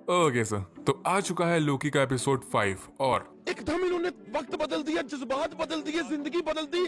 Okay sir, तो आ चुका है लोकी का एपिसोड 5 और एकदम इन्होंने वक्त बदल दिया, जज्बात बदल दिए, जिंदगी बदल दी।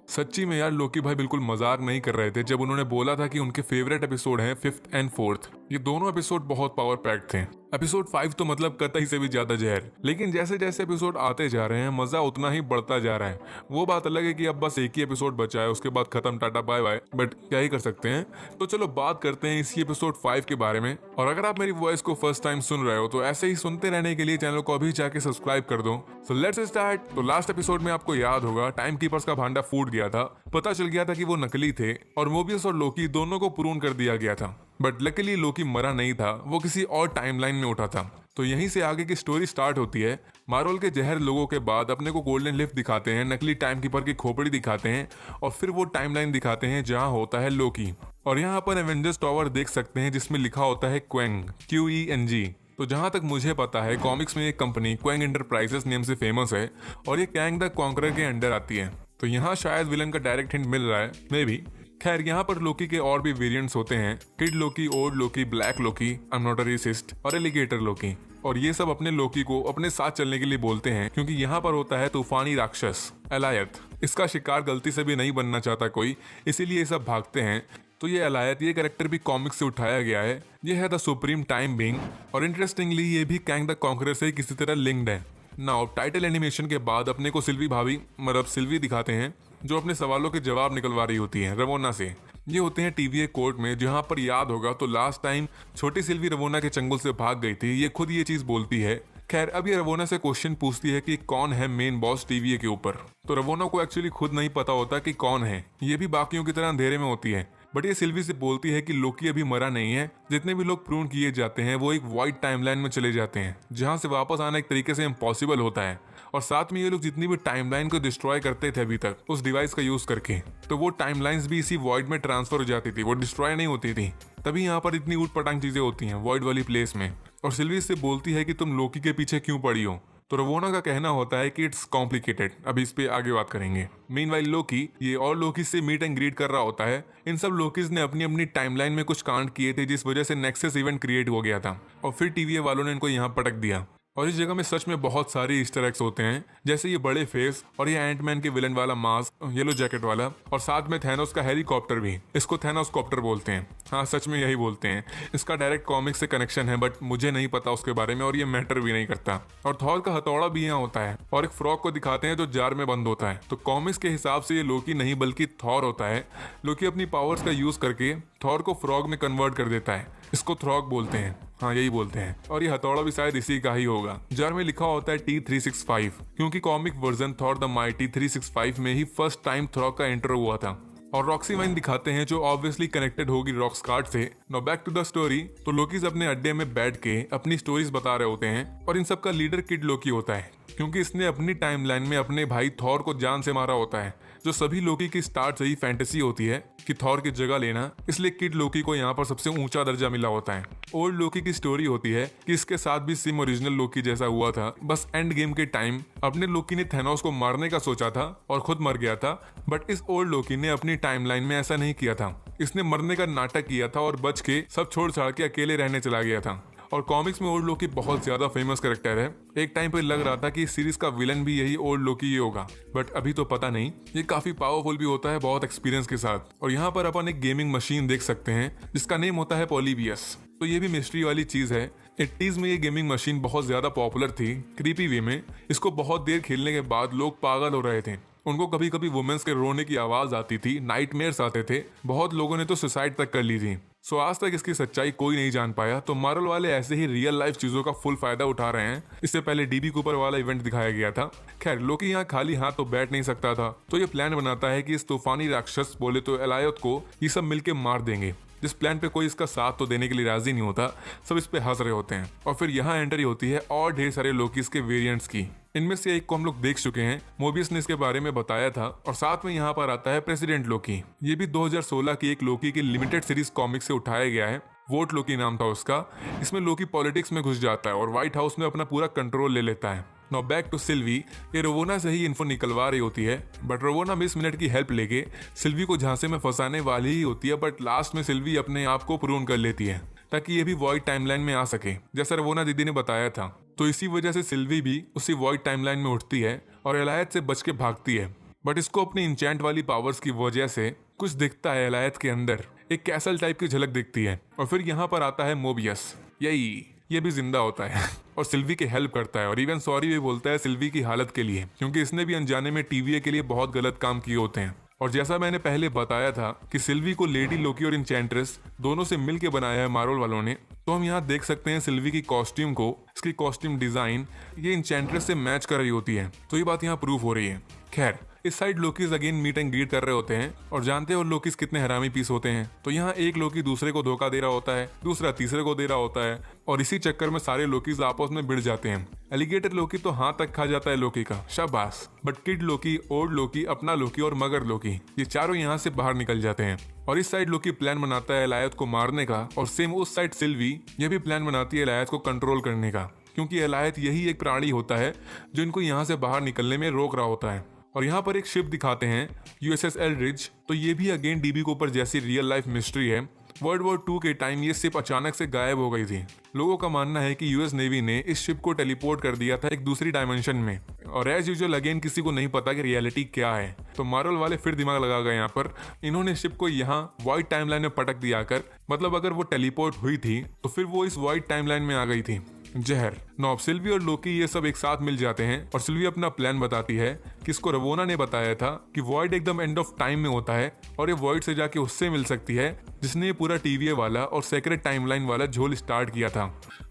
सच्ची में यार लोकी भाई बिल्कुल मजाक नहीं कर रहे थे जब उन्होंने बोला था कि उनके फेवरेट एपिसोड हैं 5th एंड 4th। ये दोनों एपिसोड बहुत पावर पैक्ड थे। एपिसोड 5 तो मतलब कतई से भी ज्यादा जहर, लेकिन जैसे जैसे एपिसोड आते जा रहे हैं मजा उतना ही बढ़ता जा रहा है। वो बात अलग है कि अब बस एक ही एपिसोड बचा है, उसके बाद खत्म, टाटा बाय बाय, बट क्या ही कर सकते हैं। तो चलो बात करते हैं इसी एपिसोड 5 के बारे में। और अगर आप मेरी वॉइस को फर्स्ट टाइम सुन रहे हो तो ऐसे ही सुनते रहने के लिए चैनल को अभी जाके सब्सक्राइब कर दो। So let's start. तो लास्ट एपिसोड में आपको याद होगा टाइम कीपर्स का भांडा फूट गया था, पता चल गया था कि वो नकली थे और मोबियस और लोकी दोनों को प्रून कर दिया गया था। बट लकीली लोकी मरा नहीं था, वो किसी और टाइमलाइन में उठा था। तो यहीं से आगे की स्टोरी स्टार्ट होती है। मार्वल के जहर लोगों के बाद अपने को गोल्डन लिफ्ट दिखाते हैं, नकली टाइम कीपर की खोपड़ी दिखाते हैं और फिर वो टाइमलाइन दिखाते हैं जहां होता है लोकी। और यहाँ पर एवेंजर्स टावर देख सकते हैं जिसमें लिखा होता है क्वेंग, QENG। तो जहां तक मुझे पता है कॉमिक्स में एक कंपनी क्वेंग एंटरप्राइजेस नेम से फेमस है और ये कैंग द कॉन्करर के अंडर आती है। तो यहाँ शायद विलन का डायरेक्ट हिंट मिल रहा है, मे बी। खैर यहाँ पर लोकी के और भी वेरिएंट्स होते हैं, kid Loki, old Loki, black Loki, I am not a resist, और एलिगेटर लोकी। और ये सब अपने लोकी को अपने साथ चलने के लिए बोलते हैं क्योंकि यहाँ पर होता है तूफानी राक्षस एलायत। इसका शिकार गलती से भी नहीं बनना चाहता कोई, इसीलिए ये सब भागते हैं। तो ये एलायत, ये कैरेक्टर भी कॉमिक्स से उठाया गया है। ये है द सुप्रीम टाइम बीइंग और इंटरेस्टिंगली ये भी कैंग द कॉन्करर से किसी तरह लिंक्ड है। नाउ टाइटल एनिमेशन के बाद अपने को सिल्वी भाभी, मतलब सिल्वी दिखाते हैं जो अपने सवालों के जवाब निकलवा रही होती है रवोना से। ये होते हैं TVA कोर्ट में, जहां पर याद होगा तो लास्ट टाइम छोटी सिल्वी रवोना के चंगुल से भाग गई थी, ये खुद ये चीज बोलती है। खैर अब ये रवोना से क्वेश्चन पूछती है कि कौन है मेन बॉस TVA के ऊपर। तो रवोना को एक्चुअली खुद नहीं पता होता कि कौन है, ये भी बाकियों की तरह अंधेरे में होती है। बट ये सिल्वी से बोलती है कि लोकी अभी मरा नहीं है, जितने भी लोग प्रून किए जाते हैं वो एक वाइट टाइमलाइन में चले जाते हैं जहां से वापस आना एक तरीके से इम्पॉसिबल होता है। और साथ में ये लोग जितनी भी टाइमलाइन को डिस्ट्रॉय करते थे अभी तक उस डिवाइस का यूज करके, तो वो टाइमलाइंस भी इसी वॉइड में ट्रांसफर हो जाती थी, वो डिस्ट्रॉय नहीं होती थी। तभी यहाँ पर इतनी ऊट पटांग चीजें होती हैं वॉइड वाली प्लेस में। और सिल्वी से बोलती है कि तुम लोकी के पीछे क्यों पड़ी हो। तो रवोना का कहना होता है कि इट्स कॉम्प्लिकेटेड, अभी इस पे आगे बात करेंगे। मीनवाइल लोकी ये और लोकी से मीट एंड ग्रीट कर रहा होता है। इन सब लोकीज ने अपनी अपनी टाइमलाइन में कुछ कांड किए थे जिस वजह से नेक्सस इवेंट क्रिएट हो गया था और फिर TVA वालों ने इनको यहाँ पटक दिया। और इस जगह में सच में बहुत सारे ईस्टर एग्स होते हैं, जैसे ये बड़े फेस और ये एंटमैन के विलन वाला मास्क, येलो जैकेट वाला, और साथ में थैनोस का हेलीकॉप्टर भी, इसको थैनोस कॉप्टर बोलते हैं। हाँ सच में यही बोलते हैं। इसका डायरेक्ट कॉमिक से कनेक्शन है बट मुझे नहीं पता उसके बारे में और ये मैटर भी नहीं करता। और थॉर का हथौड़ा भी यहाँ होता है और एक फ्रॉग को दिखाते हैं जो जार में बंद होता है। तो कॉमिक्स के हिसाब से ये लोकी नहीं बल्कि थॉर होता है। लोकी अपनी पावर्स का यूज करके थॉर को फ्रॉग में कन्वर्ट कर देता है, इसको थ्रॉग बोलते हैं। हाँ यही बोलते हैं। और ये हथौड़ा भी शायद इसी का ही होगा। जार में लिखा होता है T365 क्योंकि comic version Thor the mighty 365 में ही फर्स्ट टाइम थ्रॉग का एंटर हुआ था। और रॉक्सी वाइन दिखाते हैं जो ऑब्वियसली कनेक्टेड होगी रॉक्स कार्ड से। Now back to the story. तो लोकीज अपने अड्डे में बैठ के अपनी स्टोरीज बता रहे होते हैं और इन सब का लीडर किड लोकी होता है क्योंकि इसने अपनी टाइमलाइन में अपने भाई थॉर को जान से मारा होता है, जो सभी लोकी की स्टार्ट से ही फैंटेसी होती है कि थॉर की जगह लेना। इसलिए किड लोकी को यहाँ पर सबसे ऊंचा दर्जा मिला होता है। ओल्ड लोकी की स्टोरी होती है कि इसके साथ भी सिम ओरिजिनल लोकी जैसा हुआ था, बस एंड गेम के टाइम अपने लोकी ने थैनोस को मारने का सोचा था और खुद मर गया था। बट इस ओल्ड लोकी ने अपनी टाइमलाइन में ऐसा नहीं किया था, इसने मरने का नाटक किया था और बच के सब छोड़ छाड़ के अकेले रहने चला गया था। और कॉमिक्स में ओल्ड लोकी बहुत ज्यादा फेमस कैरेक्टर है। एक टाइम पे लग रहा था कि इस सीरीज का विलन भी यही ओल्ड लोकी ही होगा, बट अभी तो पता नहीं। ये काफी पावरफुल भी होता है, बहुत एक्सपीरियंस के साथ। और यहाँ पर अपन एक गेमिंग मशीन देख सकते हैं जिसका नेम होता है पॉलीबियस। तो ये भी मिस्ट्री वाली चीज है। 80s में ये गेमिंग मशीन बहुत ज्यादा पॉपुलर थी, क्रीपी वे में। इसको बहुत देर खेलने के बाद लोग पागल हो रहे थे, उनको कभी कभी वुमेन्स के रोने की आवाज आती थी, नाइटमेयर्स आते थे, बहुत लोगों ने तो सुसाइड तक कर ली थी। सो आज तक इसकी सच्चाई कोई नहीं जान पाया। तो मार्वल वाले ऐसे ही रियल लाइफ चीजों का फुल फायदा उठा रहे हैं। इससे पहले DB कूपर वाला इवेंट दिखाया गया था। खैर लोकी यहाँ खाली हाथ तो बैठ नहीं सकता था, तो ये प्लान बनाता है कि इस तूफानी राक्षस, बोले तो एलायत को, ये सब मिलके मार देंगे। जिस प्लान पे कोई इसका साथ तो देने के लिए राजी नहीं होता, सब इस पे हंस रहे होते हैं। और फिर यहाँ एंट्री होती है और ढेर सारे लोकीज के वेरिएंट्स की। इनमें से एक को हम लोग देख चुके हैं, मोबियस ने इसके बारे में बताया था। और साथ में यहाँ पर आता है प्रेसिडेंट लोकी। ये भी 2016 की एक लोकी की लिमिटेड सीरीज कॉमिक से उठाया गया है। वोट लोकी नाम था उसका। इसमें लोकी पॉलिटिक्स में घुस जाता है और व्हाइट हाउस में अपना पूरा कंट्रोल ले लेता है। Now back to Sylvie. ये रवोना से ही इन्फो निकलवा रही होती है, बट रवोना 20 मिनट की हेल्प लेके सिल्वी को झांसे में फंसाने वाली ही होती है। बट लास्ट में सिल्वी अपने आप को प्रूव कर लेती है। ताकि ये भी वॉइड टाइमलाइन में आ सके, जैसा रवोना दीदी ने बताया था। तो इसी वजह से सिल्वी भी उसी वॉइड टाइमलाइन में उठती है और एलायत से बच के भागती है। बट इसको अपनी इंचेंट वाली पावर्स की वजह से कुछ दिखता है एलायत के अंदर, एक कैसल टाइप की झलक दिखती है। और फिर यहाँ पर आता है मोबियस, ये भी जिंदा होता है और सिल्वी की हेल्प करता है और इवन सॉरी भी बोलता है सिल्वी की हालत के लिए, क्योंकि इसने भी अनजाने में टीवीए के लिए बहुत गलत काम किए होते हैं। और जैसा मैंने पहले बताया था कि सिल्वी को लेडी लोकी और इंचेंट्रेस दोनों से मिल के बनाया है मार्वल वालों ने, तो हम यहाँ देख सकते हैं सिल्वी की कॉस्ट्यूम को, इसकी कॉस्ट्यूम डिजाइन ये इंचेंट्रेस से मैच कर रही होती है। तो ये बात यहाँ प्रूफ हो रही है। खैर, इस side Lokis again meet and greet कर रहे होते हैं और जानते हो लोकीज कितने हरामी पीस होते हैं। तो यहाँ एक लोकी दूसरे को धोखा दे रहा होता है, दूसरा तीसरे को दे रहा होता है और इसी चक्कर में सारे लोकीज आपस में भिड़ जाते हैं। एलिगेटर लोकी तो हाथ तक खा जाता है लोकी का, शाबाश। बट किड लोकी, ओल्ड लोकी, अपना लोकी और मगर लोकी, ये चारों यहाँ से बाहर निकल जाते हैं। और इस साइड लोकी प्लान बनाता है एलायत को मारने का और सेम उस साइड सिल्वी ये भी प्लान बनाती है एलायत को कंट्रोल करने का, क्योंकि एलायत यही एक प्राणी होता है जो इनको यहाँ से बाहर निकलने में रोक रहा होता है। और यहाँ पर एक शिप दिखाते हैं USS एल्ड्रिज, तो ये भी अगेन डीबी कूपर जैसी रियल लाइफ मिस्ट्री है। वर्ल्ड वॉर 2 के टाइम ये शिप अचानक से गायब हो गई थी। लोगों का मानना है कि यूएस नेवी ने इस शिप को टेलीपोर्ट कर दिया था एक दूसरी डायमेंशन में। और एज यूजुअल अगेन किसी को नहीं पता कि रियलिटी क्या है, तो मार्वल वाले फिर दिमाग लगा गए यहाँ पर। इन्होंने शिप को यहाँ वाइड टाइमलाइन में पटक दिया कर, मतलब अगर वो टेलीपोर्ट हुई थी तो फिर वो इस वाइड टाइमलाइन में आ गई थी। जहर नॉब, सिल्वी और लोकी ये सब एक साथ मिल जाते हैं और सिल्वी अपना प्लान बताती है कि इसको रवोना ने बताया था कि वॉइड एकदम एंड ऑफ टाइम में होता है और ये वॉइड से जाके उससे मिल सकती है जिसने ये पूरा टीवीए वाला और सेक्रेट टाइमलाइन वाला झोल स्टार्ट किया था।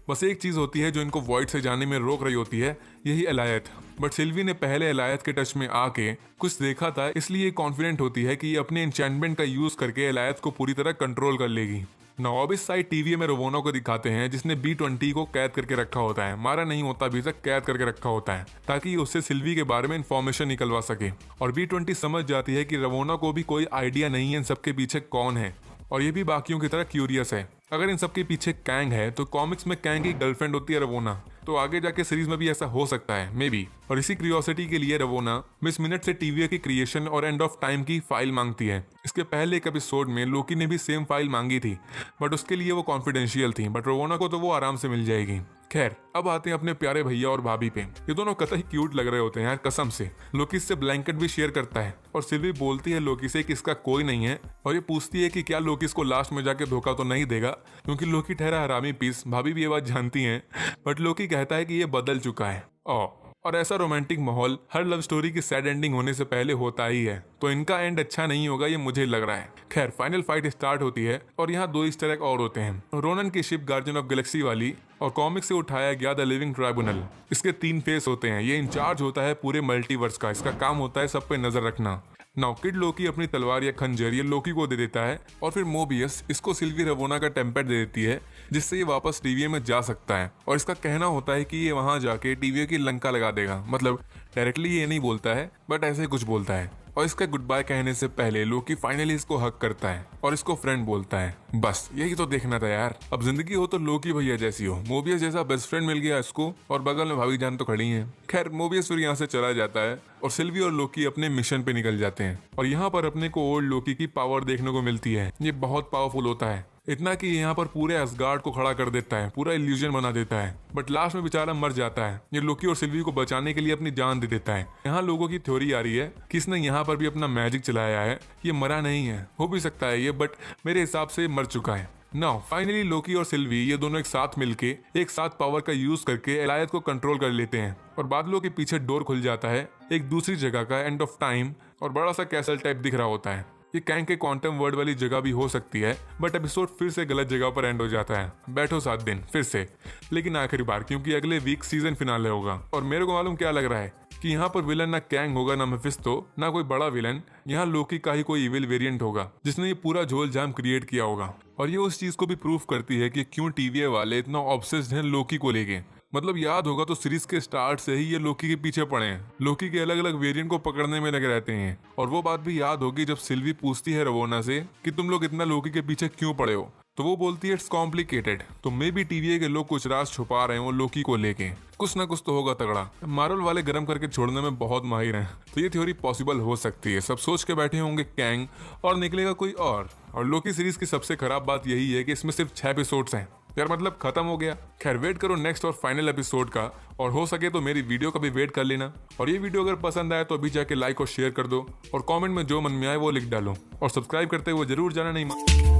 बस एक चीज होती है जो इनको वॉइड से जाने में रोक रही होती है, यही एलायत। बट सिल्वी ने पहले एलायत के टच में आके कुछ देखा था, इसलिए कॉन्फिडेंट होती है कि ये अपने एन्चेंटमेंट का यूज करके एलायत को पूरी तरह कंट्रोल कर लेगी। नॉब इस साइड टीवी में रवोना को दिखाते हैं जिसने B-20 को कैद करके रखा होता है, मारा नहीं होता अभी तक, कैद करके रखा होता है ताकि उससे सिल्वी के बारे में इंफॉर्मेशन निकलवा सके। और B-20 समझ जाती है कि रवोना को भी कोई आइडिया नहीं है इन सबके पीछे कौन है, और ये भी बाकियों की तरह क्यूरियस है। अगर इन सबके पीछे कैंग है तो कॉमिक्स में कैंग की गर्लफ्रेंड होती है रवोना, तो आगे जाके सीरीज में भी ऐसा हो सकता है मे बी। और इसी क्यूरियोसिटी के लिए रवोना मिस मिनट से टीवीए की क्रिएशन और एंड ऑफ टाइम की फाइल मांगती है। इसके पहले एक एपिसोड में लोकी ने भी सेम फाइल मांगी थी, बट उसके लिए वो कॉन्फिडेंशियल थी, बट रवोना को तो वो आराम से मिल जाएगी। खैर, अब आते हैं अपने प्यारे भैया और भाभी पे। ये दोनों कतई क्यूट लग रहे होते हैं यार, कसम से। लोकी इससे ब्लैंकेट भी शेयर करता है और सिल्वी बोलती है लोकी से कि इसका कोई नहीं है, और ये पूछती है कि क्या लोकी इसको लास्ट में जाके धोखा तो नहीं देगा, क्योंकि लोकी ठहरा हरामी पीस। भाभी भी ये बात जानती है, बट लोकी कहता है कि ये बदल चुका है। और ऐसा रोमांटिक माहौल हर लव स्टोरी की सैड एंडिंग होने से पहले होता ही है, तो इनका एंड अच्छा नहीं होगा ये मुझे लग रहा है। खैर, फाइनल फाइट स्टार्ट होती है और यहाँ 2 ईस्टर एग और होते हैं। रोनन की शिप गार्जियन ऑफ गैलेक्सी वाली और कॉमिक से उठाया गया द लिविंग ट्राइब्यूनल। इसके 3 फेस होते हैं। ये इंचार्ज होता है पूरे मल्टीवर्स का, इसका काम होता है सब पे नजर रखना। नाउ किड लोकी अपनी तलवार या खंजर ये लोकी को दे देता है और फिर मोबियस इसको सिल्वी रवोना का टेम्पेट दे देती है, जिससे ये वापस टीवीए में जा सकता है। और इसका कहना होता है कि ये वहां जाके टीवीए की लंका लगा देगा, मतलब डायरेक्टली ये नहीं बोलता है बट ऐसे ही कुछ बोलता है। और इसका गुड बाय कहने से पहले लोकी फाइनली इसको हक करता है और इसको फ्रेंड बोलता है। बस यही तो देखना था यार। अब जिंदगी हो तो लोकी भैया जैसी हो। मोबियस जैसा बेस्ट फ्रेंड मिल गया इसको और बगल में भाभी जान तो खड़ी है। खैर, मोबियस फिर यहाँ से चला जाता है और सिल्वी और लोकी अपने मिशन पे निकल जाते हैं। और यहाँ पर अपने को ओल्ड लोकी की पावर देखने को मिलती है। ये बहुत पावरफुल होता है, इतना कि यहाँ पर पूरे असगार्ड को खड़ा कर देता है, पूरा इल्यूजन बना देता है। बट लास्ट में बेचारा मर जाता है। ये लोकी और सिल्वी को बचाने के लिए अपनी जान दे देता है। यहाँ लोगों की थ्योरी आ रही है कि इसने यहाँ पर भी अपना मैजिक चलाया है, ये मरा नहीं है। हो भी सकता है ये, बट मेरे हिसाब से मर चुका है। नाउ फाइनली लोकी और सिल्वी ये दोनों एक साथ मिलके एक साथ पावर का यूज करके एलायत को कंट्रोल कर लेते हैं और बादलों के पीछे डोर खुल जाता है एक दूसरी जगह का, एंड ऑफ टाइम, और बड़ा सा कैसल टाइप दिख रहा होता है। ये कैंग के क्वांटम वर्ल्ड वाली जगह भी हो सकती है, बट एपिसोड फिर से गलत जगह पर एंड हो जाता है। बैठो 7 दिन फिर से, लेकिन आखिरी बार, क्योंकि अगले वीक सीजन फिनाले होगा। और मेरे को मालूम क्या लग रहा है कि यहाँ पर विलन ना कैंग होगा, ना मेफिस्टो, ना कोई बड़ा विलन। यहाँ लोकी का ही कोई इविल वेरिएंट होगा जिसने ये पूरा झोल जाम क्रिएट किया होगा। और ये उस चीज को भी प्रूफ करती है कि क्यों टीवीए वाले इतना ऑब्सेस्ड हैं लोकी को लेके। मतलब याद होगा तो सीरीज के स्टार्ट से ही ये लोकी के पीछे पड़े हैं, लोकी के अलग अलग वेरिएंट को पकड़ने में लगे रहते हैं। और वो बात भी याद होगी जब सिल्वी पूछती है रवोना से कि तुम लोग इतना लोकी के पीछे क्यों पड़े हो, तो वो बोलती है इट्स कॉम्प्लिकेटेड। तो मे बी टीवीए के लोग कुछ राज छुपा रहे हो लोकी को लेके। कुछ ना कुछ तो होगा तगड़ा। मार्वल वाले गर्म करके छोड़ने में बहुत माहिर हैं, तो ये थ्योरी पॉसिबल हो सकती है। सब सोच के बैठे होंगे कैंग और निकलेगा कोई और लोकी सीरीज की सबसे खराब बात यही है कि इसमें सिर्फ 6 एपिसोड्स हैं यार, मतलब खत्म हो गया। खैर वेट करो नेक्स्ट और फाइनल एपिसोड का, और हो सके तो मेरी वीडियो का भी वेट कर लेना। और ये वीडियो अगर पसंद आए तो अभी जाके लाइक और शेयर कर दो, और कमेंट में जो मन में आए वो लिख डालो, और सब्सक्राइब करते हुए जरूर जाना नहीं।